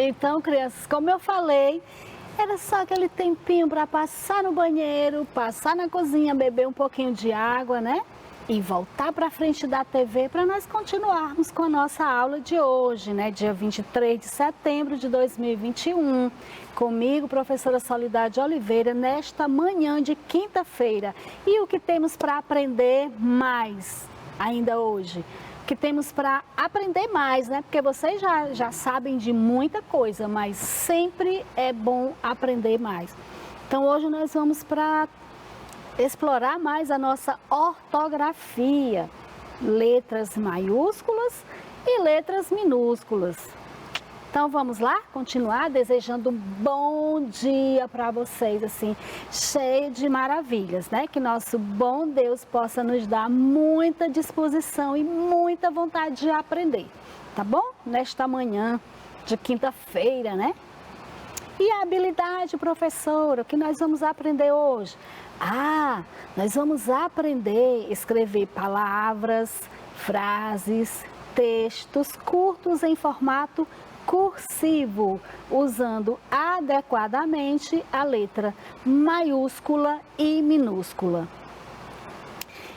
Então, crianças, como eu falei, era só aquele tempinho para passar no banheiro, passar na cozinha, beber um pouquinho de água, né? E voltar para frente da TV para nós continuarmos com a nossa aula de hoje, né? Dia 23 de setembro de 2021. Comigo, professora Soledade Oliveira, nesta manhã de quinta-feira. E o que temos para aprender mais ainda hoje? O que temos para aprender mais, né? Porque vocês já sabem de muita coisa, mas sempre é bom aprender mais. Então hoje nós vamos para explorar mais a nossa ortografia, letras maiúsculas e letras minúsculas. Então vamos lá, continuar desejando um bom dia para vocês, assim, cheio de maravilhas, né? Que nosso bom Deus possa nos dar muita disposição e muita vontade de aprender, tá bom? Nesta manhã de quinta-feira, né? E a habilidade, professora, o que nós vamos aprender hoje? Nós vamos aprender a escrever palavras, frases, textos curtos em formato cursivo, usando adequadamente a letra maiúscula e minúscula.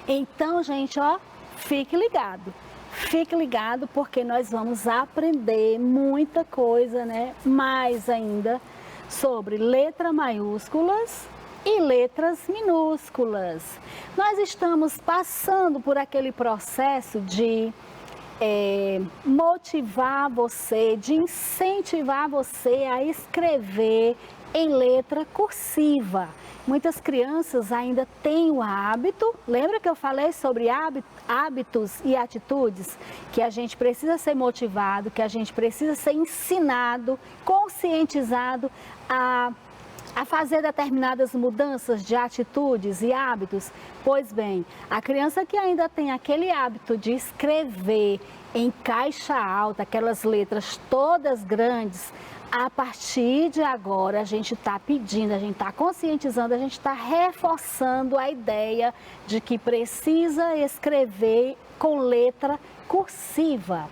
Então, gente, ó, fique ligado. Fique ligado porque nós vamos aprender muita coisa, né? Mais ainda sobre letras maiúsculas e letras minúsculas. Nós estamos passando por aquele processo de motivar você, de incentivar você a escrever em letra cursiva. Muitas crianças ainda têm o hábito, lembra que eu falei sobre hábitos e atitudes? Que a gente precisa ser motivado, que a gente precisa ser ensinado, conscientizado a fazer determinadas mudanças de atitudes e hábitos? Pois bem, a criança que ainda tem aquele hábito de escrever em caixa alta, aquelas letras todas grandes, a partir de agora a gente está pedindo, a gente está conscientizando, a gente está reforçando a ideia de que precisa escrever com letra cursiva.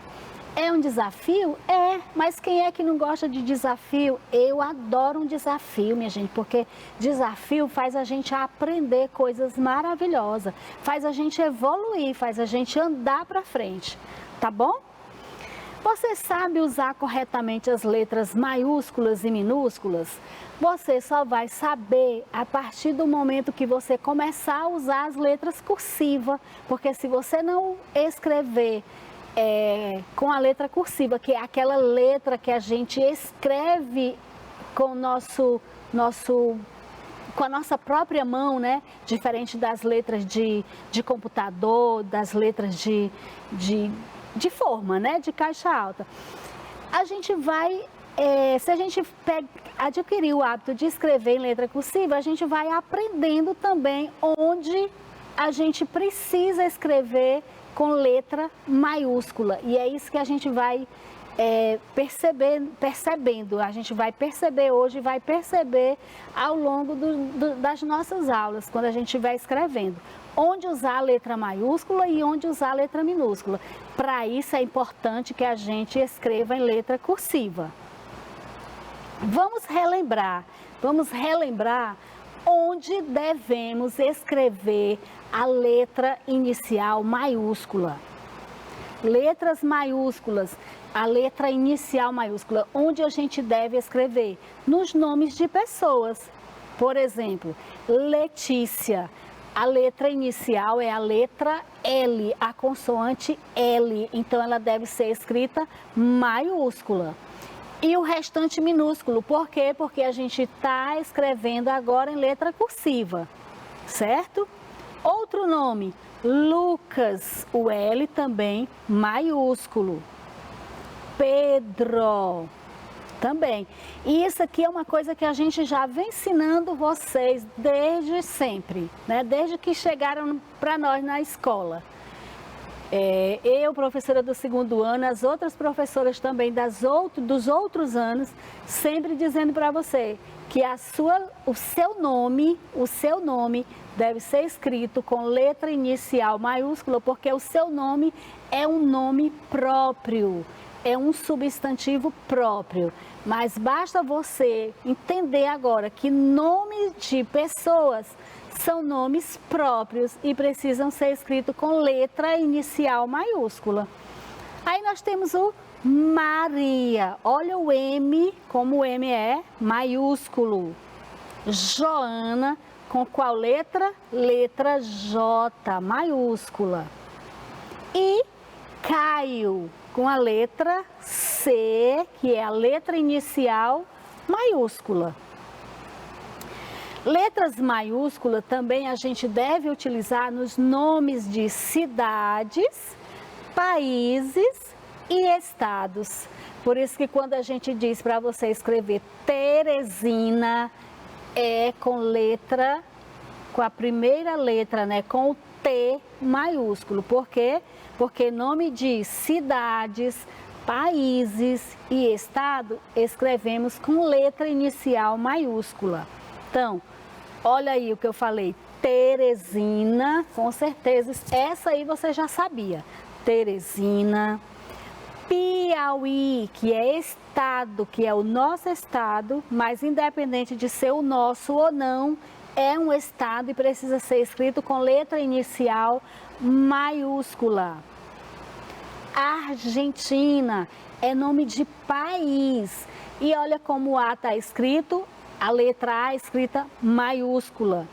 É um desafio? É, mas quem é que não gosta de desafio? Eu adoro um desafio, minha gente, porque desafio faz a gente aprender coisas maravilhosas, faz a gente evoluir, faz a gente andar para frente, tá bom? Você sabe usar corretamente as letras maiúsculas e minúsculas? Você só vai saber a partir do momento que você começar a usar as letras cursivas, porque se você não escrever com a letra cursiva, que é aquela letra que a gente escreve com com a nossa própria mão, né? Diferente das letras de computador, das letras de forma, né? De caixa alta. A gente vai, se a gente adquirir o hábito de escrever em letra cursiva, a gente vai aprendendo também onde a gente precisa escrever com letra maiúscula. E é isso que a gente vai percebendo, a gente vai perceber hoje, vai perceber ao longo das nossas aulas, quando a gente estiver escrevendo. Onde usar a letra maiúscula e onde usar a letra minúscula. Para isso é importante que a gente escreva em letra cursiva. Vamos relembrar onde devemos escrever a letra inicial maiúscula. Letras maiúsculas, a letra inicial maiúscula, onde a gente deve escrever? Nos nomes de pessoas. Por exemplo, Letícia. A letra inicial é a letra L, a consoante L, então ela deve ser escrita maiúscula. E o restante minúsculo, por quê? Porque a gente está escrevendo agora em letra cursiva, certo? Outro nome, Lucas, o L também maiúsculo. Pedro, também. E isso aqui é uma coisa que a gente já vem ensinando vocês desde sempre, né? Desde que chegaram para nós na escola. Eu, professora do segundo ano, as outras professoras também dos outros anos, sempre dizendo para você que o seu nome deve ser escrito com letra inicial maiúscula, porque o seu nome é um nome próprio, é um substantivo próprio, mas basta você entender agora que nome de pessoas são nomes próprios e precisam ser escritos com letra inicial maiúscula. Aí nós temos o Maria, olha o M, como o M é maiúsculo. Joana, com qual letra? Letra J, maiúscula. E Caio, com a letra C, que é a letra inicial maiúscula. Letras maiúsculas também a gente deve utilizar nos nomes de cidades, países e estados. Por isso que quando a gente diz para você escrever Teresina, é com letra, com a primeira letra, né, com o T maiúsculo. Por quê? Porque nome de cidades, países e estado escrevemos com letra inicial maiúscula. Então, olha aí o que eu falei, Teresina, com certeza, essa aí você já sabia. Teresina, Piauí, que é estado, que é o nosso estado, mas independente de ser o nosso ou não, é um estado e precisa ser escrito com letra inicial maiúscula. Argentina é nome de país e olha como o A está escrito, a letra A escrita maiúscula.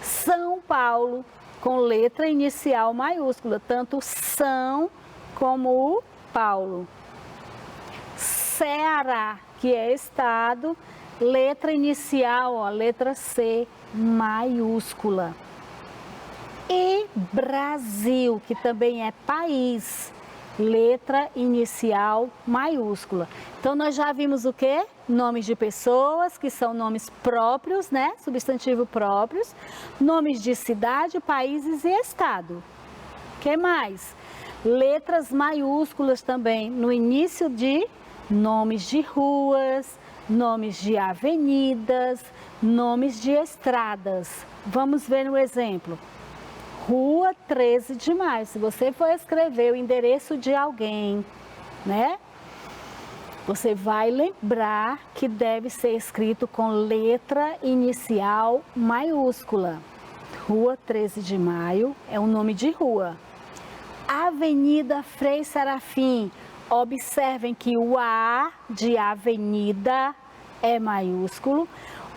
São Paulo com letra inicial maiúscula, tanto São como o Paulo. Ceará, que é estado, letra inicial, ó, letra C maiúscula. E Brasil, que também é país, letra inicial maiúscula. Então nós já vimos o quê? Nomes de pessoas, que são nomes próprios, né? Substantivo próprios. Nomes de cidade, países e estado. O que mais? Letras maiúsculas também no início de nomes de ruas, nomes de avenidas, nomes de estradas. Vamos ver um exemplo. Rua 13 de Maio. Se você for escrever o endereço de alguém, né? Você vai lembrar que deve ser escrito com letra inicial maiúscula. Rua 13 de Maio é um nome de rua. Avenida Frei Serafim. Observem que o A de avenida é maiúsculo.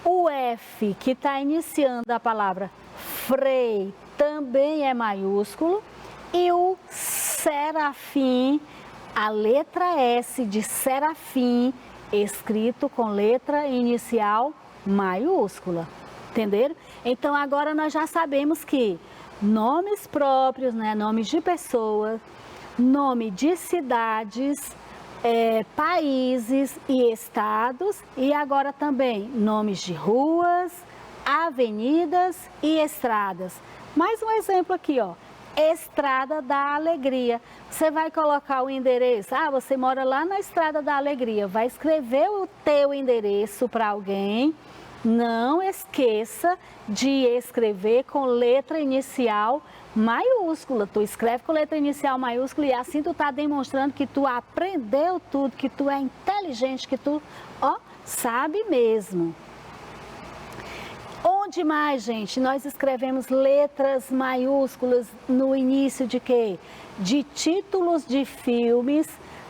O F, que está iniciando a palavra Frei, também é maiúsculo. E o Serafim, a letra S de Serafim, escrito com letra inicial maiúscula. Entenderam? Então agora nós já sabemos que nomes próprios, né, nomes de pessoas, nome de cidades, países e estados, e agora também nomes de ruas, avenidas e estradas. Mais um exemplo aqui, ó. Estrada da Alegria. Você vai colocar o endereço, você mora lá na Estrada da Alegria, vai escrever o teu endereço para alguém. Não esqueça de escrever com letra inicial maiúscula. Tu escreve com letra inicial maiúscula e assim tu tá demonstrando que tu aprendeu tudo, que tu é inteligente, que tu, sabe mesmo. Onde mais, gente, nós escrevemos letras maiúsculas no início de quê? De títulos de filmes,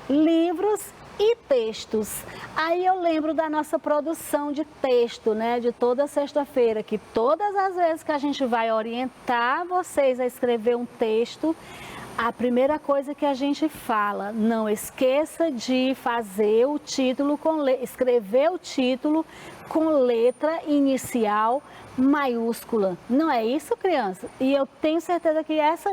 livros e textos. Aí eu lembro da nossa produção de texto, né, de toda sexta-feira, que todas as vezes que a gente vai orientar vocês a escrever um texto, a primeira coisa que a gente fala, não esqueça de fazer o título escrever o título com letra inicial maiúscula. Não é isso, criança? E eu tenho certeza que essa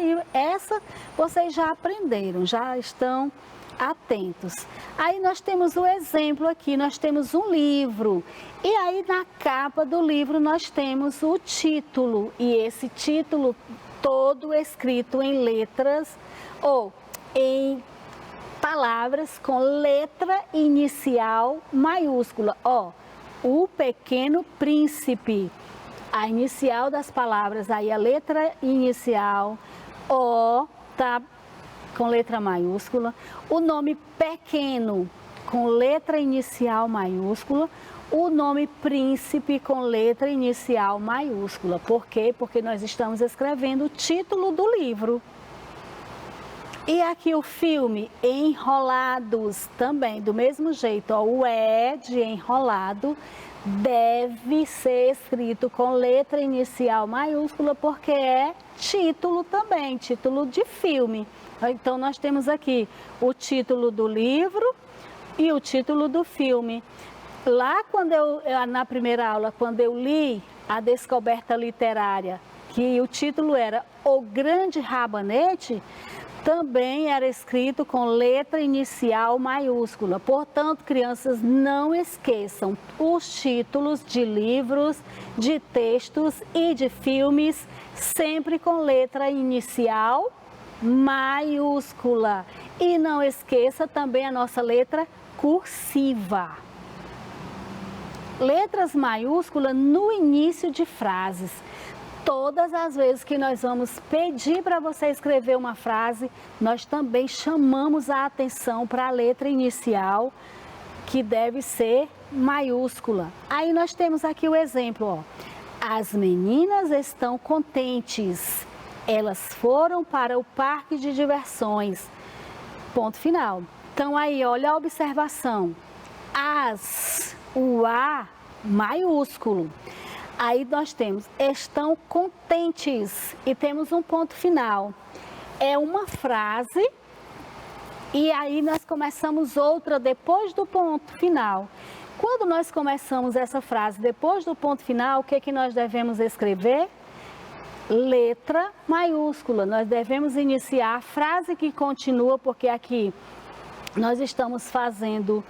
vocês já aprenderam, já estão atentos. Aí nós temos o exemplo aqui, nós temos um livro. E aí na capa do livro nós temos o título. E esse título todo escrito em letras ou em palavras com letra inicial maiúscula. O Pequeno Príncipe. A inicial das palavras, aí a letra inicial, tá com letra maiúscula, o nome pequeno com letra inicial maiúscula, o nome príncipe com letra inicial maiúscula. Por quê? Porque nós estamos escrevendo o título do livro. E aqui o filme, Enrolados, também, do mesmo jeito, ó, o E de enrolado deve ser escrito com letra inicial maiúscula, porque é título também, título de filme. Então, nós temos aqui o título do livro e o título do filme. Lá, na primeira aula, quando eu li A Descoberta Literária, que o título era O Grande Rabanete, também era escrito com letra inicial maiúscula. Portanto, crianças, não esqueçam os títulos de livros, de textos e de filmes, sempre com letra inicial maiúscula. E não esqueça também a nossa letra cursiva. Letras maiúsculas no início de frases. Todas as vezes que nós vamos pedir para você escrever uma frase, nós também chamamos a atenção para a letra inicial, que deve ser maiúscula. Aí nós temos aqui o exemplo, ó. As meninas estão contentes. Elas foram para o parque de diversões. Ponto final. Então aí, olha a observação. O A maiúsculo. Aí nós temos, estão contentes, e temos um ponto final. É uma frase, e aí nós começamos outra depois do ponto final. Quando nós começamos essa frase depois do ponto final, o que é que nós devemos escrever? Letra maiúscula. Nós devemos iniciar a frase que continua, porque aqui nós estamos fazendo...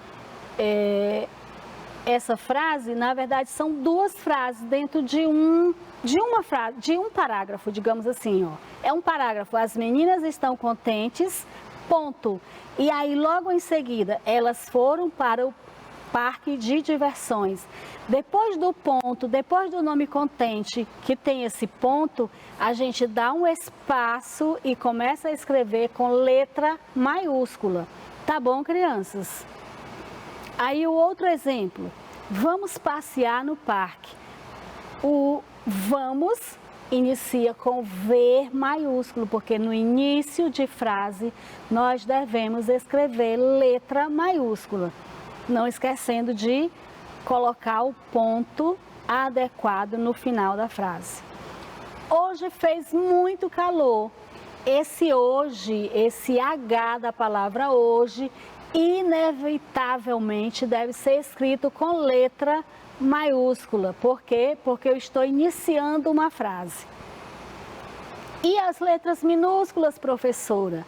essa frase, na verdade, são duas frases dentro de um parágrafo, digamos assim, ó. É um parágrafo, as meninas estão contentes, ponto. E aí, logo em seguida, elas foram para o parque de diversões. Depois do ponto, depois do nome contente, que tem esse ponto, a gente dá um espaço e começa a escrever com letra maiúscula. Tá bom, crianças? Aí o outro exemplo, vamos passear no parque. O vamos inicia com V maiúsculo, porque no início de frase nós devemos escrever letra maiúscula, não esquecendo de colocar o ponto adequado no final da frase. Hoje fez muito calor. Esse hoje, esse H da palavra hoje, inevitavelmente deve ser escrito com letra maiúscula. Por quê? Porque eu estou iniciando uma frase. E as letras minúsculas, professora?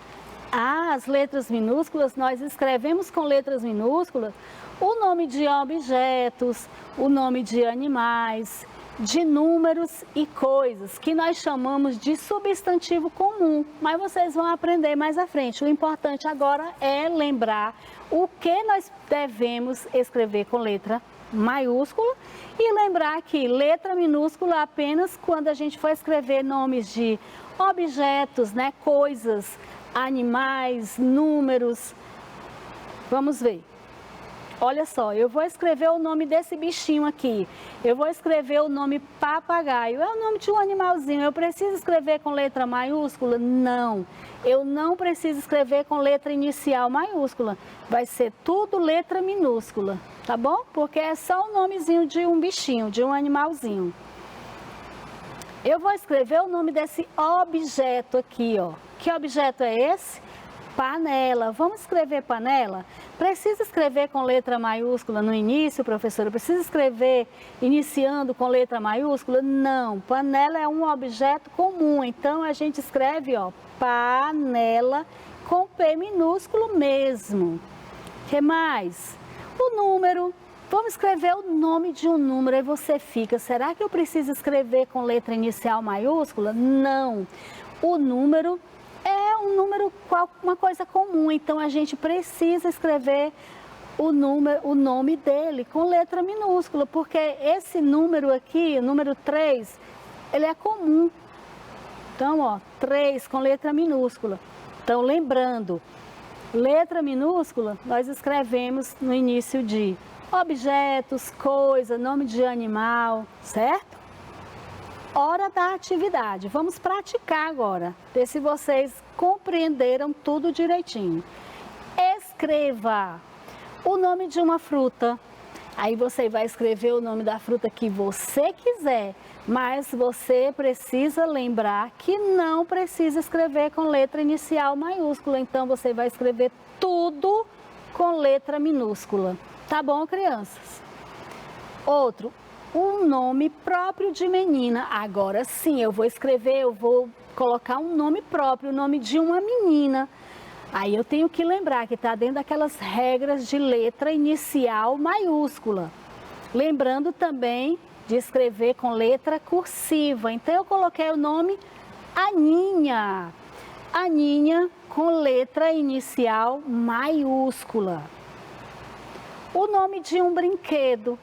As letras minúsculas, nós escrevemos com letras minúsculas o nome de objetos, o nome de animais, de números e coisas, que nós chamamos de substantivo comum, mas vocês vão aprender mais à frente. O importante agora é lembrar o que nós devemos escrever com letra maiúscula e lembrar que letra minúscula apenas quando a gente for escrever nomes de objetos, né, coisas, animais, números. Vamos ver. Olha só, eu vou escrever o nome desse bichinho aqui. Eu vou escrever o nome papagaio. É o nome de um animalzinho. Eu preciso escrever com letra maiúscula? Não. Eu não preciso escrever com letra inicial maiúscula. Vai ser tudo letra minúscula, tá bom? Porque é só o nomezinho de um bichinho, de um animalzinho. Eu vou escrever o nome desse objeto aqui, ó. Que objeto é esse? Panela. Vamos escrever panela? Precisa escrever com letra maiúscula no início, professora? Precisa escrever iniciando com letra maiúscula? Não. Panela é um objeto comum, então a gente escreve, ó, panela com P minúsculo mesmo. O que mais? O número. Vamos escrever o nome de um número, aí você fica, será que eu preciso escrever com letra inicial maiúscula? Não. O número é um número, uma coisa comum, então a gente precisa escrever o nome dele com letra minúscula, porque esse número aqui, o número 3, ele é comum. Então, ó, 3 com letra minúscula. Então, lembrando, letra minúscula, nós escrevemos no início de objetos, coisa, nome de animal, certo? Hora da atividade. Vamos praticar agora, ver se vocês compreenderam tudo direitinho. Escreva o nome de uma fruta. Aí você vai escrever o nome da fruta que você quiser, mas você precisa lembrar que não precisa escrever com letra inicial maiúscula. Então você vai escrever tudo com letra minúscula. Tá bom, crianças? Outro, um nome próprio de menina. Agora sim, eu vou colocar um nome próprio, o nome de uma menina. Aí eu tenho que lembrar que está dentro daquelas regras de letra inicial maiúscula. Lembrando também de escrever com letra cursiva. Então eu coloquei o nome Aninha. Aninha com letra inicial maiúscula. O nome de um brinquedo.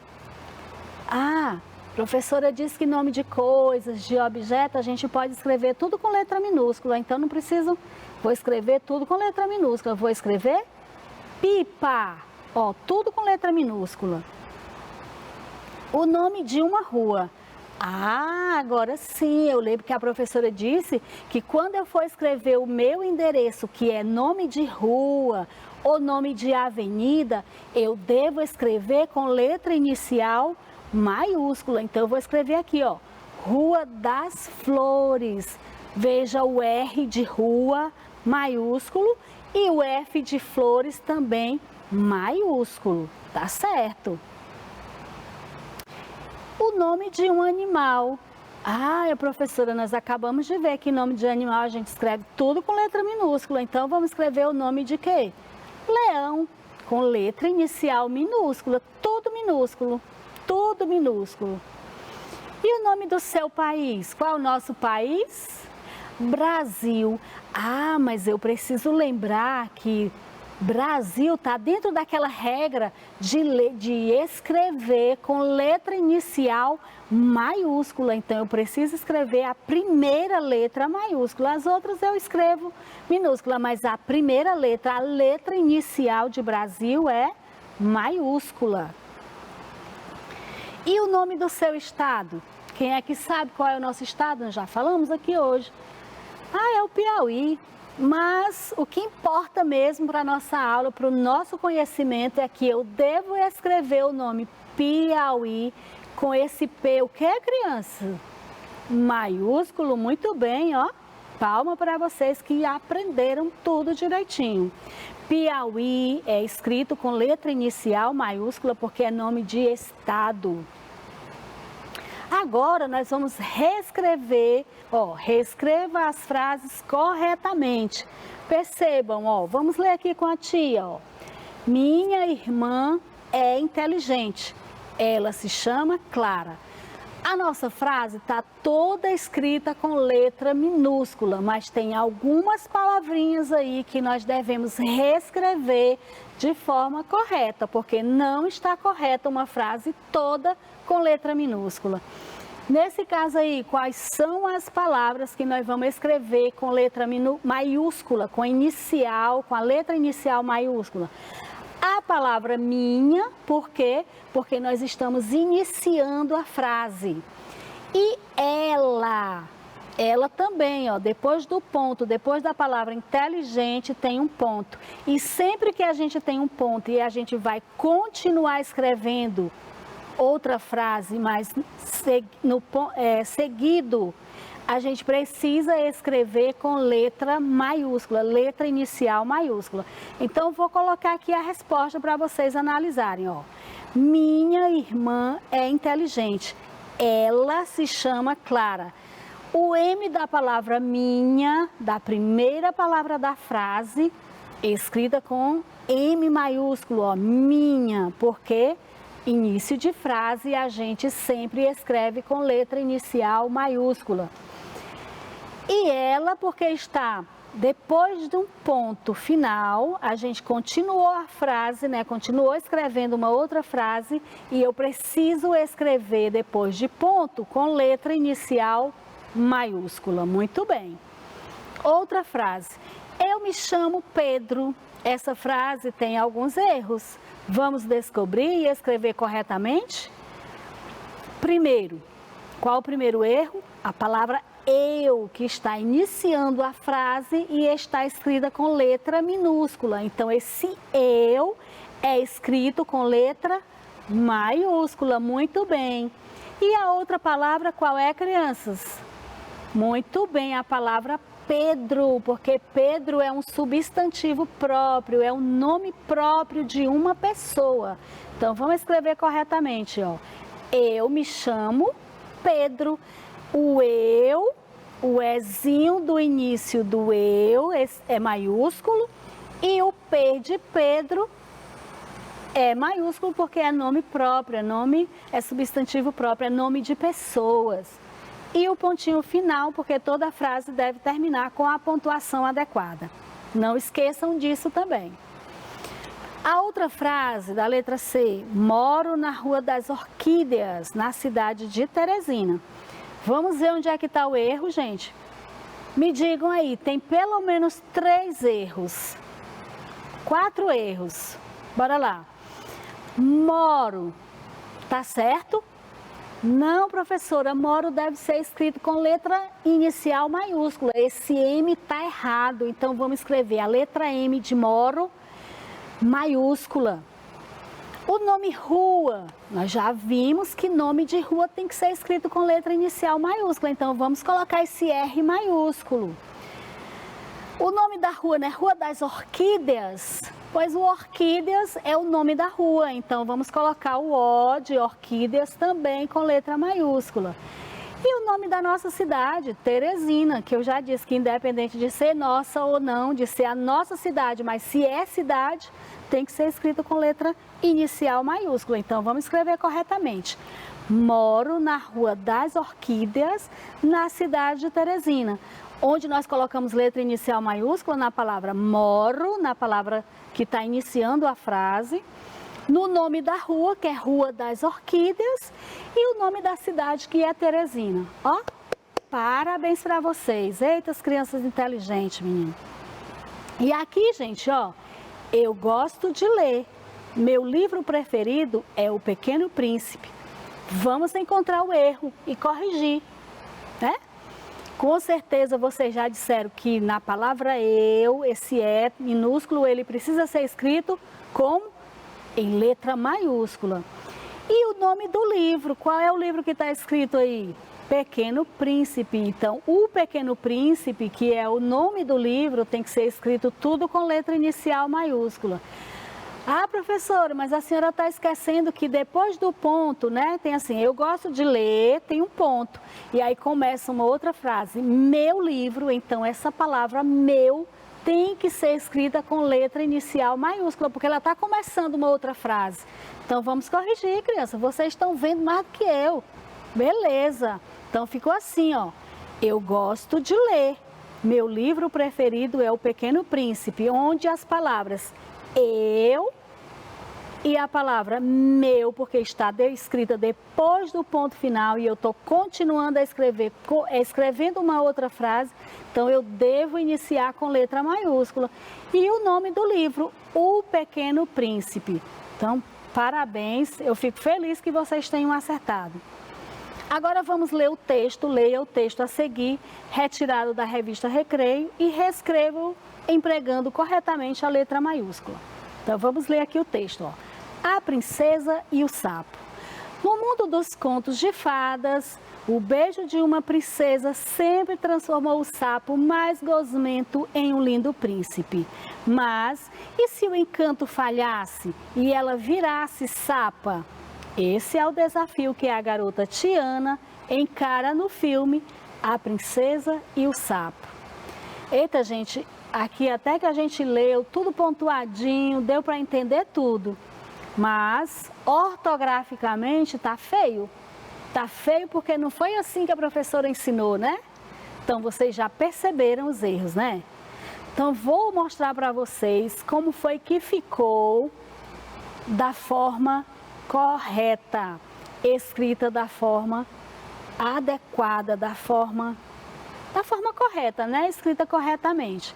A professora disse que nome de coisas, de objeto, a gente pode escrever tudo com letra minúscula. Então não preciso... Vou escrever tudo com letra minúscula. Vou escrever pipa. Ó, tudo com letra minúscula. O nome de uma rua. Ah, agora sim, eu lembro que a professora disse que quando eu for escrever o meu endereço, que é nome de rua ou nome de avenida, eu devo escrever com letra inicial maiúscula. Então eu vou escrever aqui, ó, Rua das Flores. Veja o R de rua maiúsculo e o F de flores também maiúsculo, tá certo? O nome de um animal. Ah, professora, nós acabamos de ver que nome de animal a gente escreve tudo com letra minúscula, então vamos escrever o nome de quê? Leão, com letra inicial minúscula, tudo minúsculo, tudo minúsculo. E o nome do seu país? Qual é o nosso país? Brasil. Ah, mas eu preciso lembrar que Brasil está dentro daquela regra de escrever com letra inicial maiúscula. Então, eu preciso escrever a primeira letra maiúscula. As outras eu escrevo minúscula, mas a primeira letra, a letra inicial de Brasil é maiúscula. E o nome do seu estado? Quem é que sabe qual é o nosso estado? Nós já falamos aqui hoje. Ah, é o Piauí. Mas o que importa mesmo para a nossa aula, para o nosso conhecimento, é que eu devo escrever o nome Piauí com esse P, o que é, criança? Maiúsculo, muito bem, ó. Palma para vocês que aprenderam tudo direitinho. Piauí é escrito com letra inicial maiúscula porque é nome de estado. Agora nós vamos reescrever, ó, reescreva as frases corretamente. Percebam, ó, vamos ler aqui com a tia, ó. Minha irmã é inteligente, ela se chama Clara. A nossa frase está toda escrita com letra minúscula, mas tem algumas palavrinhas aí que nós devemos reescrever de forma correta, porque não está correta uma frase toda com letra minúscula. Nesse caso aí, quais são as palavras que nós vamos escrever com letra maiúscula, com inicial, com a letra inicial maiúscula? A palavra minha, por quê? Porque nós estamos iniciando a frase. E ela também, ó, depois do ponto, depois da palavra inteligente, tem um ponto. E sempre que a gente tem um ponto e a gente vai continuar escrevendo outra frase, mas seguido, a gente precisa escrever com letra maiúscula, letra inicial maiúscula. Então, vou colocar aqui a resposta para vocês analisarem, ó. Minha irmã é inteligente, ela se chama Clara. O M da palavra minha, da primeira palavra da frase, escrita com M maiúsculo, ó, minha, porque início de frase a gente sempre escreve com letra inicial maiúscula. E ela, porque está depois de um ponto final, a gente continuou a frase, né? Continuou escrevendo uma outra frase e eu preciso escrever depois de ponto com letra inicial maiúscula. Muito bem. Outra frase. Eu me chamo Pedro. Essa frase tem alguns erros. Vamos descobrir e escrever corretamente? Primeiro, qual o primeiro erro? A palavra eu, que está iniciando a frase e está escrita com letra minúscula. Então, esse eu é escrito com letra maiúscula. Muito bem. E a outra palavra qual é, crianças? Muito bem, a palavra Pedro, porque Pedro é um substantivo próprio, é um nome próprio de uma pessoa. Então, vamos escrever corretamente, ó. Eu me chamo Pedro. O eu, o ezinho do início do eu é maiúsculo e o P de Pedro é maiúsculo porque é nome próprio, é substantivo próprio, é nome de pessoas. E o pontinho final, porque toda frase deve terminar com a pontuação adequada. Não esqueçam disso também. A outra frase da letra C, moro na Rua das Orquídeas, na cidade de Teresina. Vamos ver onde é que está o erro, gente? Me digam aí, tem pelo menos 3 erros. 4 erros. Bora lá. Moro, tá certo? Não, professora, moro deve ser escrito com letra inicial maiúscula. Esse M está errado, então vamos escrever a letra M de moro maiúscula. O nome rua, nós já vimos que nome de rua tem que ser escrito com letra inicial maiúscula, então vamos colocar esse R maiúsculo. O nome da rua, né? Rua das Orquídeas, pois o Orquídeas é o nome da rua, então vamos colocar o O de Orquídeas também com letra maiúscula. E o nome da nossa cidade, Teresina, que eu já disse que independente de ser nossa ou não, de ser a nossa cidade, mas se é cidade, tem que ser escrito com letra inicial maiúscula. Então vamos escrever corretamente. Moro na Rua das Orquídeas, na cidade de Teresina. Onde nós colocamos letra inicial maiúscula na palavra moro, na palavra que está iniciando a frase, no nome da rua, que é Rua das Orquídeas, e o nome da cidade, que é Teresina. Ó, parabéns para vocês. Eita, as crianças inteligentes, menino. E aqui, gente, ó, eu gosto de ler. Meu livro preferido é O Pequeno Príncipe. Vamos encontrar o erro e corrigir, né? Com certeza vocês já disseram que na palavra eu, esse é minúsculo, ele precisa ser escrito como em letra maiúscula. E o nome do livro, qual é o livro que está escrito aí? Pequeno Príncipe. Então, o Pequeno Príncipe, que é o nome do livro, tem que ser escrito tudo com letra inicial maiúscula. Ah, professora, mas a senhora está esquecendo que depois do ponto, né, tem assim, eu gosto de ler, tem um ponto. E aí começa uma outra frase, meu livro, então essa palavra meu tem que ser escrita com letra inicial maiúscula, porque ela está começando uma outra frase. Então vamos corrigir, criança, vocês estão vendo mais do que eu. Beleza, então ficou assim, ó, eu gosto de ler, meu livro preferido é O Pequeno Príncipe, onde as palavras eu e a palavra meu, porque está escrita depois do ponto final e eu estou continuando a escrever, escrevendo uma outra frase, então eu devo iniciar com letra maiúscula. E o nome do livro, O Pequeno Príncipe. Então, parabéns, eu fico feliz que vocês tenham acertado. Agora vamos ler o texto, leia o texto a seguir, retirado da revista Recreio e reescreva empregando corretamente a letra maiúscula. Então vamos ler aqui o texto, ó. A Princesa e o Sapo. No mundo dos contos de fadas, o beijo de uma princesa sempre transformou o sapo mais gosmento em um lindo príncipe. Mas, e se o encanto falhasse e ela virasse sapa? Esse é o desafio que a garota Tiana encara no filme A Princesa e o Sapo. Eita, gente, aqui até que a gente leu, tudo pontuadinho, deu para entender tudo. Mas, ortograficamente, tá feio. Tá feio porque não foi assim que a professora ensinou, né? Então, vocês já perceberam os erros, né? Então, vou mostrar para vocês como foi que ficou da forma correta, escrita da forma adequada, da forma correta, né? Escrita corretamente.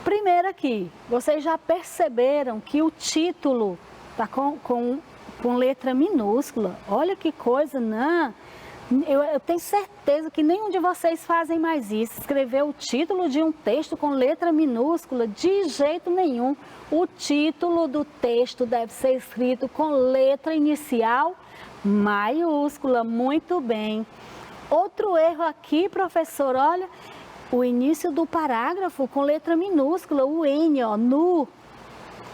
Primeiro aqui, vocês já perceberam que o título está com letra minúscula? Olha que coisa, não. Eu tenho certeza que nenhum de vocês fazem mais isso, escrever o título de um texto com letra minúscula, de jeito nenhum. O título do texto deve ser escrito com letra inicial maiúscula, muito bem. Outro erro aqui, professor, olha, o início do parágrafo com letra minúscula, o N, ó, nu,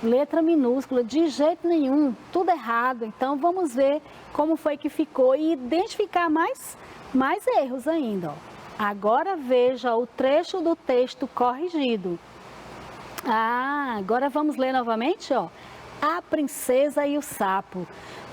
letra minúscula, de jeito nenhum, tudo errado. Então vamos ver como foi que ficou e identificar mais erros ainda, ó. Agora veja o trecho do texto corrigido. Agora vamos ler novamente, ó. A Princesa e o Sapo.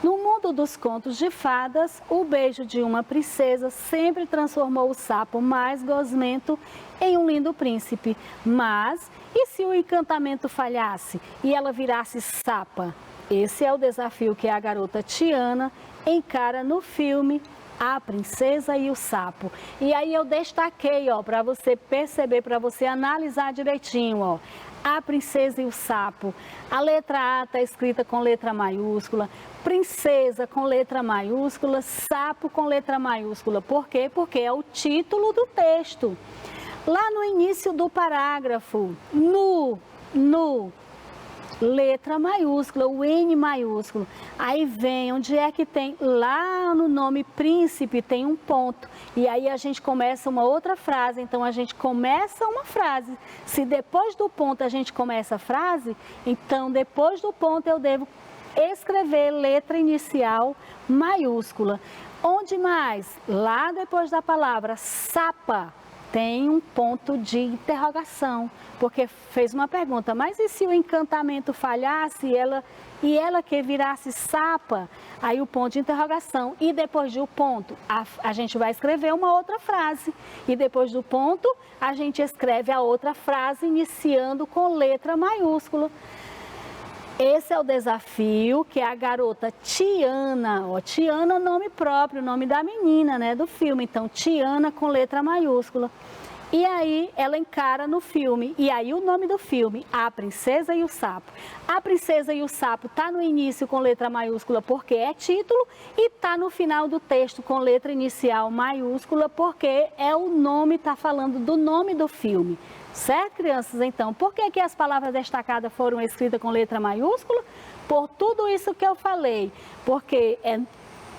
No mundo dos contos de fadas, o beijo de uma princesa sempre transformou o sapo mais gosmento em um lindo príncipe. Mas, e se o encantamento falhasse e ela virasse sapa? Esse é o desafio que a garota Tiana encara no filme A Princesa e o Sapo. E aí eu destaquei, ó, para você perceber, para você analisar direitinho, ó. A Princesa e o Sapo. A letra A está escrita com letra maiúscula, princesa com letra maiúscula, sapo com letra maiúscula. Por quê? Porque é o título do texto. Lá no início do parágrafo, no, letra maiúscula, o N maiúsculo. Aí vem, onde é que tem? Lá no nome príncipe tem um ponto. E aí a gente começa uma outra frase. Então a gente começa uma frase. Se depois do ponto a gente começa a frase, então depois do ponto eu devo escrever letra inicial maiúscula. Onde mais? Lá depois da palavra sapa, tem um ponto de interrogação, porque fez uma pergunta, mas e se o encantamento falhasse e ela que virasse sapa? Aí o ponto de interrogação, e depois do ponto, a gente vai escrever uma outra frase, e depois do ponto, a gente escreve a outra frase, iniciando com letra maiúscula. Esse é o desafio que a garota Tiana, ó, Tiana, nome próprio, nome da menina, né, do filme. Então, Tiana com letra maiúscula. E aí ela encara no filme, e aí o nome do filme, A Princesa e o Sapo. A Princesa e o Sapo tá no início com letra maiúscula porque é título, e tá no final do texto com letra inicial maiúscula porque é o nome, tá falando do nome do filme. Certo, crianças? Então, por que as palavras destacadas foram escritas com letra maiúscula? Por tudo isso que eu falei. Porque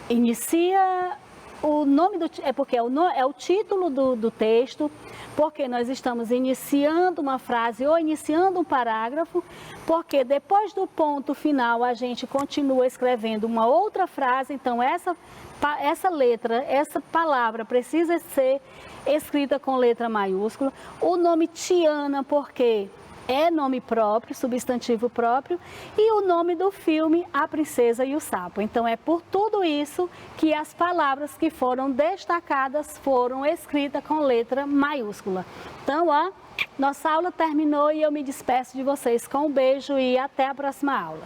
inicia o nome do... porque é o título do texto, porque nós estamos iniciando uma frase ou iniciando um parágrafo, porque depois do ponto final a gente continua escrevendo uma outra frase. Então, essa letra, essa palavra precisa ser escrita com letra maiúscula. O nome Tiana, porque é nome próprio, substantivo próprio, e o nome do filme A Princesa e o Sapo. Então é por tudo isso que as palavras que foram destacadas foram escritas com letra maiúscula. Então, ó, nossa aula terminou e eu me despeço de vocês com um beijo e até a próxima aula.